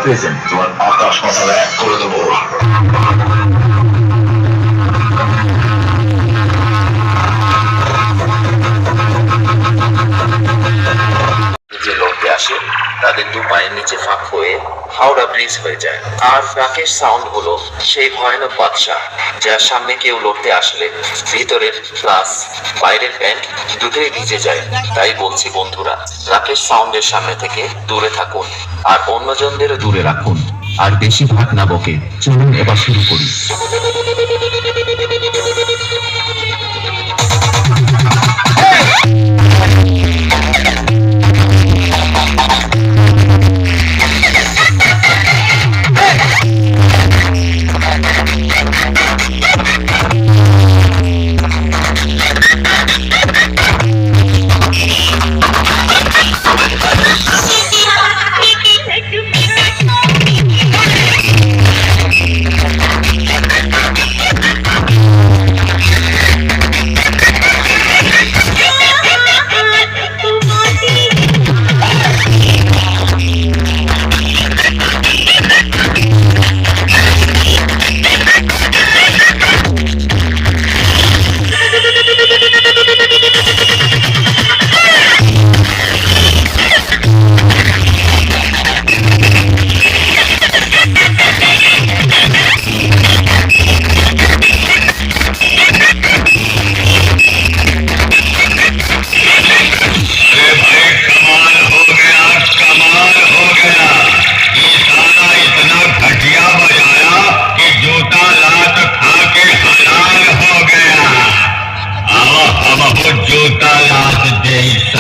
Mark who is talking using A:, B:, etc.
A: Present, তোমার আকাশ মাথা এক করে দেবো। যে লড়তে আসে তাদের দু পায়ের নিচে ফাঁক হয়ে হাওড়া ব্রিজ হয়ে যায়। আর রাকেশ সাউন্ড হলো সেই ভয়ানক বাদশা, যার সামনে কেউ লড়তে আসলে ভিতরের প্লাস বাইরের প্যান্ট দুটোই ভিজে যায়। তাই বলছি বন্ধুরা, রাকেশ সাউন্ডের সামনে থেকে দূরে থাকুন, আর অন্যজনদেরও দূরে রাখুন। আর বেশি ভাগ না বকে চলুন এবার শুরু করি।